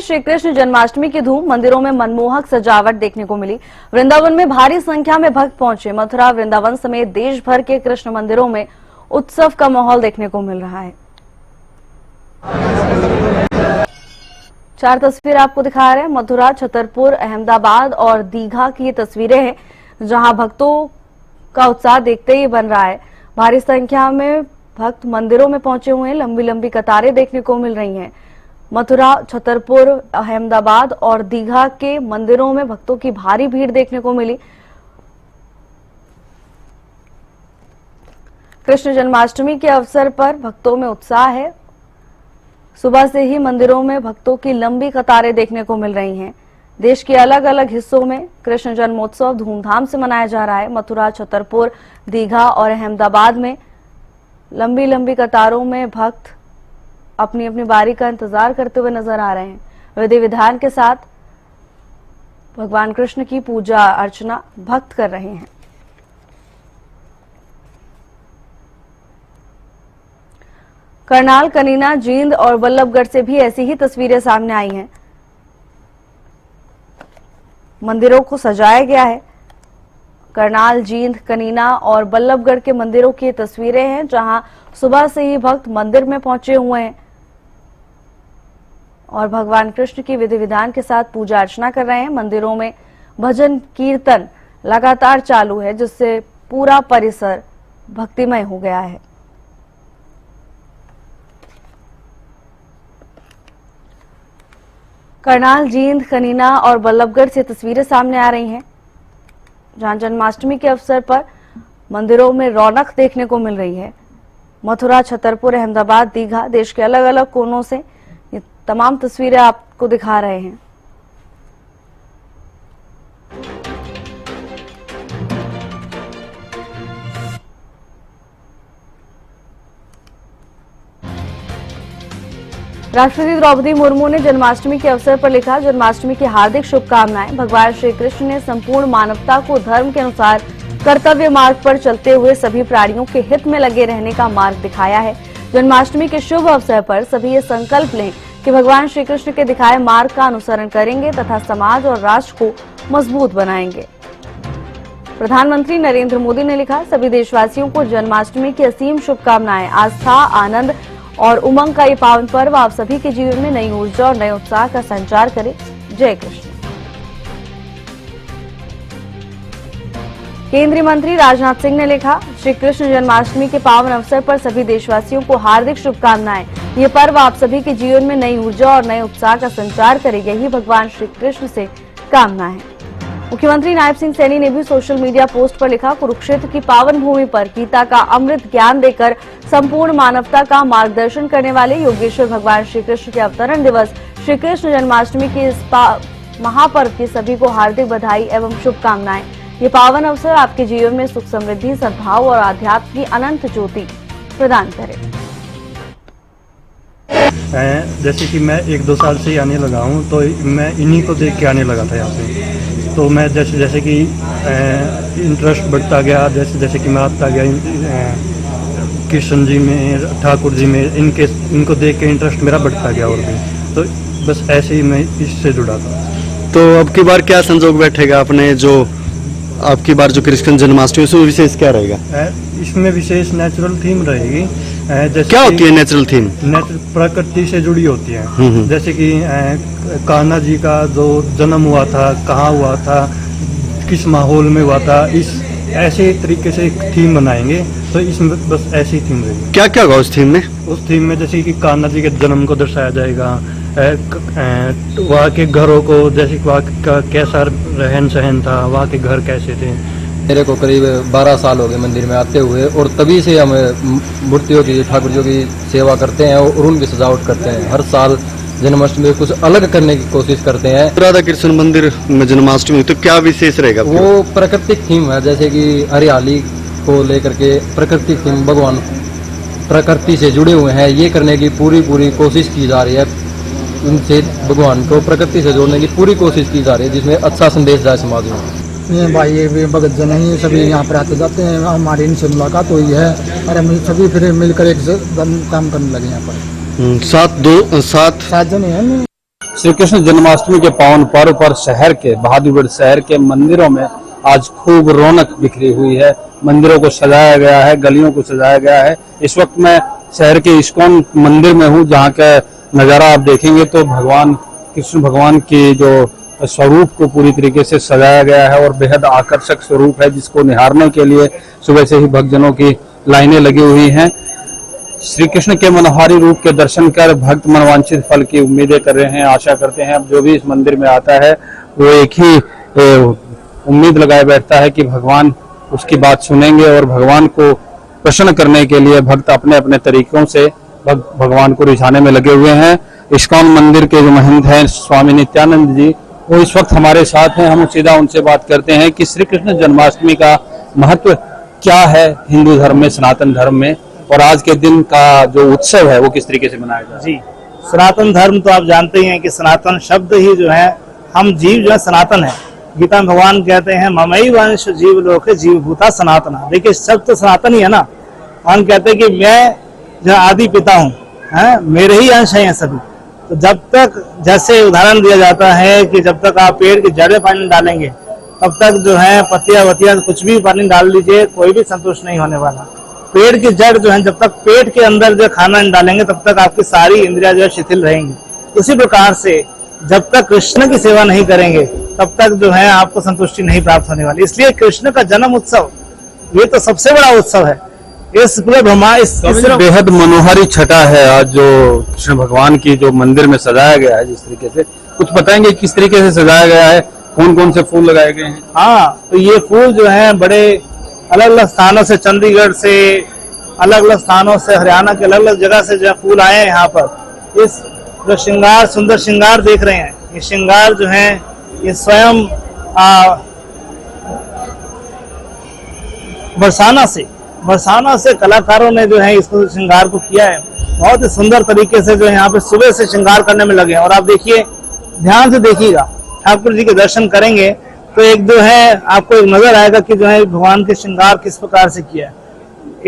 श्री कृष्ण जन्माष्टमी की धूम, मंदिरों में मनमोहक सजावट देखने को मिली। वृंदावन में भारी संख्या में भक्त पहुंचे। मथुरा, वृंदावन समेत देश भर के कृष्ण मंदिरों में उत्सव का माहौल देखने को मिल रहा है। चार तस्वीर आपको दिखा रहे हैं। मथुरा, छतरपुर, अहमदाबाद और दीघा की ये तस्वीरें हैं, जहां भक्तों का उत्साह देखते ही बन रहा है। भारी संख्या में भक्त मंदिरों में पहुंचे हुए हैं। लंबी लंबी कतारें देखने को मिल रही हैं। मथुरा, छतरपुर, अहमदाबाद और दीघा के मंदिरों में भक्तों की भारी भीड़ देखने को मिली। कृष्ण जन्माष्टमी के अवसर पर भक्तों में उत्साह है। सुबह से ही मंदिरों में भक्तों की लंबी कतारें देखने को मिल रही हैं। देश के अलग अलग हिस्सों में कृष्ण जन्मोत्सव धूमधाम से मनाया जा रहा है। मथुरा, छतरपुर, दीघा और अहमदाबाद में लंबी लंबी कतारों में भक्त अपनी अपनी बारी का इंतजार करते हुए नजर आ रहे हैं। विधि विधान के साथ भगवान कृष्ण की पूजा अर्चना भक्त कर रहे हैं। करनाल, कनीना, जींद और बल्लभगढ़ से भी ऐसी ही तस्वीरें सामने आई हैं। मंदिरों को सजाया गया है। करनाल, जींद, कनीना और बल्लभगढ़ के मंदिरों की तस्वीरें हैं, जहां सुबह से ही भक्त मंदिर में पहुंचे हुए हैं और भगवान कृष्ण की विधि विधान के साथ पूजा अर्चना कर रहे हैं। मंदिरों में भजन कीर्तन लगातार चालू है, जिससे पूरा परिसर भक्तिमय हो गया है। करनाल, जींद, कनीना और बल्लभगढ़ से तस्वीरें सामने आ रही हैं, जहां जन्माष्टमी के अवसर पर मंदिरों में रौनक देखने को मिल रही है। मथुरा, छतरपुर, अहमदाबाद, दीघा, देश के अलग अलग कोनों से ये तमाम तस्वीरें आपको दिखा रहे हैं। राष्ट्रपति द्रौपदी मुर्मू ने जन्माष्टमी के अवसर पर लिखा, जन्माष्टमी की हार्दिक शुभकामनाएं। भगवान श्री कृष्ण ने संपूर्ण मानवता को धर्म के अनुसार कर्तव्य मार्ग पर चलते हुए सभी प्राणियों के हित में लगे रहने का मार्ग दिखाया है। जन्माष्टमी के शुभ अवसर पर सभी ये संकल्प लें कि भगवान श्री कृष्ण के दिखाए मार्ग का अनुसरण करेंगे तथा समाज और राष्ट्र को मजबूत बनाएंगे। प्रधानमंत्री नरेंद्र मोदी ने लिखा, सभी देशवासियों को जन्माष्टमी की असीम शुभकामनाएं। आस्था, आनंद और उमंग का ये पावन पर्व आप सभी के जीवन में नई ऊर्जा और नए उत्साह का संचार करे। जय कृष्ण। केंद्रीय मंत्री राजनाथ सिंह ने लिखा, श्री कृष्ण जन्माष्टमी के पावन अवसर पर सभी देशवासियों को हार्दिक शुभकामनाएं। ये पर्व आप सभी के जीवन में नई ऊर्जा और नए उत्साह का संचार करे, यही भगवान श्री कृष्ण से कामना है। मुख्यमंत्री नायब सिंह सैनी ने भी सोशल मीडिया पोस्ट पर लिखा, कुरुक्षेत्र की पावन भूमि पर गीता का अमृत ज्ञान देकर संपूर्ण मानवता का मार्गदर्शन करने वाले योगेश्वर भगवान श्री कृष्ण के अवतरण दिवस श्री कृष्ण जन्माष्टमी के इस महापर्व की सभी को हार्दिक बधाई एवं शुभकामनाएं। ये पावन अवसर आपके जीवन में सुख, समृद्धि, सद्भाव और आध्यात्म की अनंत ज्योति प्रदान करे। जैसे कि मैं 1-2 साल से आने लगा हूँ, तो मैं इन्हीं को देख के आने लगा था यहाँ पे। तो मैं जैसे कि इंटरेस्ट बढ़ता गया, जैसे कि मैं आता गया कृष्ण जी में, ठाकुर जी में, इनको देख के इंटरेस्ट मेरा बढ़ता गया और भी। तो बस ऐसे ही मैं इससे जुड़ा था। तो अब की बार क्या संजोग बैठेगा अपने जो आपकी बार जो कृष्ण जन्माष्टमी उसमें विशेष क्या रहेगा? इसमें विशेष नेचुरल थीम रहेगी। जैसे क्या होती है नेचुरल थीम? प्रकृति से जुड़ी होती है। जैसे कि कान्हा जी का जो जन्म हुआ था, कहाँ हुआ था, किस माहौल में हुआ था, इस ऐसे तरीके से एक थीम बनाएंगे। तो इसमें बस ऐसी थीम रहेगी। क्या क्या होगा उस थीम में? उस थीम में जैसे कि कान्हा जी के जन्म को दर्शाया जाएगा, वहाँ के घरों को, जैसे वहाँ का कैसा रहन सहन था, वहाँ के घर कैसे थे। मेरे को करीब 12 साल हो गए मंदिर में आते हुए, और तभी से हम मूर्तियों की, ठाकुर जी की सेवा करते हैं और उनकी सजावट करते हैं। हर साल जन्माष्टमी में कुछ अलग करने की कोशिश करते हैं। राधा कृष्ण मंदिर में जन्माष्टमी तो क्या विशेष रहेगा? वो प्राकृतिक थीम है, जैसे कि हरियाली को लेकर के प्राकृतिक थीम, भगवान प्रकृति से जुड़े हुए हैं, ये करने की पूरी कोशिश की जा रही है। उनसे भगवान को प्रकृति से जोड़ने की पूरी कोशिश की जा रही है, जिसमें अच्छा संदेश जाए समाज में। ये भाई ये भगत जन ही सभी यहाँ पर आते जाते हैं, हमारी इनसे मुलाकात हुई है और हम सभी फिर मिलकर एक काम करने लगे यहाँ पर। 7 जने हैं। श्री कृष्ण जन्माष्टमी के पावन पर्व पर शहर के बहादुरगढ़ शहर के मंदिरों में आज खूब रौनक बिखरी हुई है। मंदिरों को सजाया गया है, गलियों को सजाया गया है। इस वक्त मैं शहर के इस्कॉन मंदिर में हूँ, जहाँ का नज़ारा आप देखेंगे तो भगवान कृष्ण भगवान की जो स्वरूप को पूरी तरीके से सजाया गया है और बेहद आकर्षक स्वरूप है, जिसको निहारने के लिए सुबह से ही भक्तजनों की लाइनें लगी हुई हैं। श्री कृष्ण के मनोहारी रूप के दर्शन कर भक्त मनवांछित फल की उम्मीदें कर रहे हैं, आशा करते हैं। अब जो भी इस मंदिर में आता है वो एक ही उम्मीद लगाए बैठता है कि भगवान उसकी बात सुनेंगे और भगवान को प्रसन्न करने के लिए भक्त अपने अपने तरीकों से भगवान को रिझाने में लगे हुए हैं। इस्कॉन मंदिर के जो महंत हैं स्वामी नित्यानंद जी, वो इस वक्त हमारे साथ हैं। हम सीधा उनसे बात करते हैं कि श्री कृष्ण जन्माष्टमी का महत्व क्या है हिंदू धर्म में, सनातन धर्म में, और आज के दिन का जो उत्सव है वो किस तरीके से मनाया जाए। जी, सनातन धर्म तो आप जानते ही हैं कि सनातन शब्द ही जो है, हम जीव जो है सनातन है। गीता में भगवान कहते हैं ममई वंश जीव लोके जीव भूता सनातना। देखिए शब्द तो सनातन ही है ना। भगवान कहते हैं कि मैं जो आदि पिता हूँ, मेरे ही अंश हैं सभी। तो जब तक, जैसे उदाहरण दिया जाता है कि जब तक आप पेड़ की जड़ में पानी डालेंगे तब तक जो है पत्तियां वत्तियां कुछ भी पानी डाल लीजिए, कोई भी संतुष्ट नहीं होने वाला। पेड़ की जड़ जो है, जब तक पेट के अंदर जो खाना नहीं डालेंगे तब तक आपकी सारी इंद्रिया जो है शिथिल रहेंगी। इसी प्रकार से जब तक कृष्ण की सेवा नहीं करेंगे तब तक जो है आपको संतुष्टि नहीं प्राप्त होने वाली। इसलिए कृष्ण का जन्म उत्सव ये तो सबसे बड़ा उत्सव है। इस पूरे बेहद मनोहारी छटा है आज जो कृष्ण भगवान की जो मंदिर में सजाया गया है। जिस तरीके से कुछ बताएंगे किस तरीके से सजाया गया है, कौन कौन से फूल लगाए गए हैं? हाँ, तो ये फूल जो है बड़े अलग अलग स्थानों से, चंडीगढ़ से, अलग अलग स्थानों से, हरियाणा के अलग अलग जगह से जो है फूल आए हैं यहाँ पर। इस जो श्रृंगार, सुंदर श्रृंगार देख रहे हैं, ये श्रृंगार जो है ये स्वयं बरसाना से कलाकारों ने जो है इसको श्रृंगार को किया है। बहुत ही सुंदर तरीके से जो है यहाँ पे सुबह से श्रृंगार करने में लगे हैं। और आप देखिए, ध्यान से देखिएगा, ठाकुर जी के दर्शन करेंगे तो एक जो है आपको एक नजर आएगा कि जो है भगवान के श्रृंगार किस प्रकार से किया है।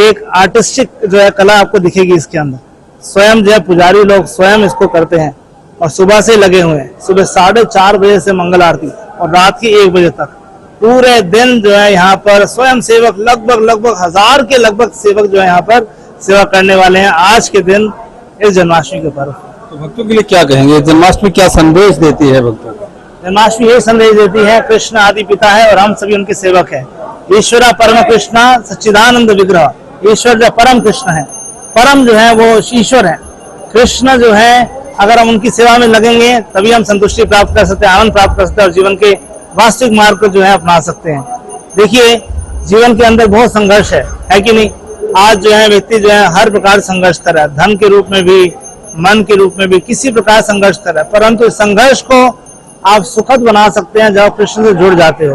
एक आर्टिस्टिक जो है कला आपको दिखेगी इसके अंदर। स्वयं जो है पुजारी लोग स्वयं इसको करते हैं और सुबह से लगे हुए हैं। सुबह 4:30 बजे से मंगल आरती और रात के 1 बजे तक पूरे दिन जो है यहाँ पर स्वयं सेवक लगभग 1000 के लगभग सेवक जो है यहाँ पर सेवा करने वाले हैं आज के दिन इस जन्माष्टमी के पर्व। तो भक्तों के लिए क्या कहेंगे, जन्माष्टमी क्या संदेश देती है भक्तों को? जन्माष्टमी यही संदेश देती है, कृष्ण आदि पिता है और हम सभी उनके सेवक हैं। ईश्वरा परम कृष्णा सच्चिदानंद विग्रह, ईश्वर जो परम कृष्ण है, परम जो है वो ईश्वर है। कृष्ण जो है अगर हम उनकी सेवा में लगेंगे तभी हम संतुष्टि प्राप्त कर सकते हैं, आनंद प्राप्त कर सकते हैं और जीवन के वास्तविक मार्ग को जो है अपना सकते हैं। देखिए जीवन के अंदर बहुत संघर्ष है कि नहीं। आज जो है व्यक्ति जो है हर प्रकार संघर्ष कर रहा है, धन के रूप में भी, मन के रूप में भी, किसी प्रकार संघर्ष कर रहा है। परंतु इस संघर्ष को आप सुखद बना सकते हैं जब कृष्ण से जुड़ जाते हो।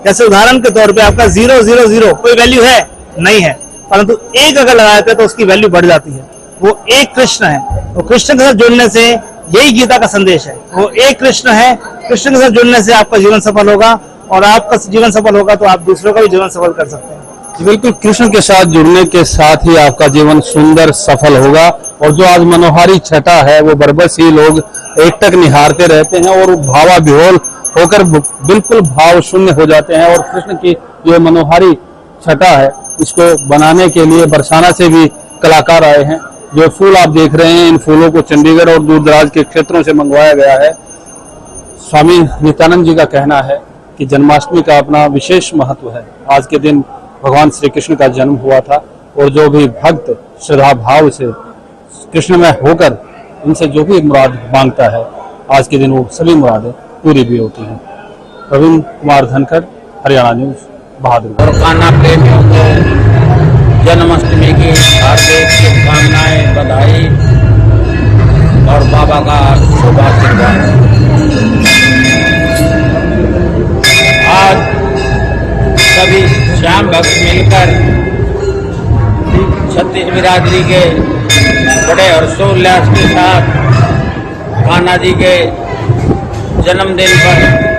जैसे उदाहरण के तौर पे आपका 000 कोई वैल्यू है नहीं है, परंतु एक अगर लगाते हैं तो उसकी वैल्यू बढ़ जाती है। वो एक कृष्ण है, तो कृष्ण के साथ जुड़ने से यही गीता का संदेश है। वो एक कृष्ण है, कृष्ण के साथ जुड़ने से आपका जीवन सफल होगा और आपका जीवन सफल होगा तो आप दूसरों का भी जीवन सफल कर सकते हैं। बिल्कुल, कृष्ण के साथ जुड़ने के साथ ही आपका जीवन सुंदर सफल होगा। और जो आज मनोहारी छटा है वो बरबस ही लोग एकटक निहारते रहते हैं और भावाविह्वल होकर बिल्कुल भाव शून्य हो जाते हैं। और कृष्ण की जो मनोहारी छटा है इसको बनाने के लिए बरसाना से भी कलाकार आए हैं। जो फूल आप देख रहे हैं, इन फूलों को चंडीगढ़ और दूर दराज के क्षेत्रों से मंगवाया गया है। स्वामी नित्यानंद जी का कहना है कि जन्माष्टमी का अपना विशेष महत्व है। आज के दिन भगवान श्री कृष्ण का जन्म हुआ था और जो भी भक्त श्रद्धा भाव से कृष्ण में होकर इनसे जो भी मुराद मांगता है, आज के दिन वो सभी मुरादें पूरी भी होती हैं। प्रवीण कुमार धनखड़, हरियाणा न्यूज, बहादुर। और खाना प्रेमियों को जन्माष्टमी की हार्दिक शुभकामनाएं, बधाई और बाबा का शुभ आशीर्वाद। आज सभी श्याम भक्त मिलकर छत्तीस बिरादरी के बड़े हर्षोल्लास के साथ कान्हा जी के जन्मदिन पर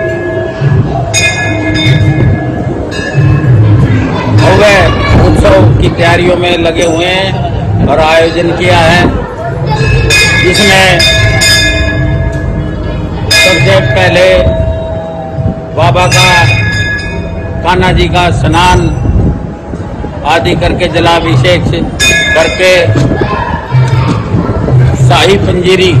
उत्सव की तैयारियों में लगे हुए हैं और आयोजन किया है, जिसमें पहले बाबा का कान्हा जी का स्नान आदि करके जलाभिषेक करके शाही पंजीरी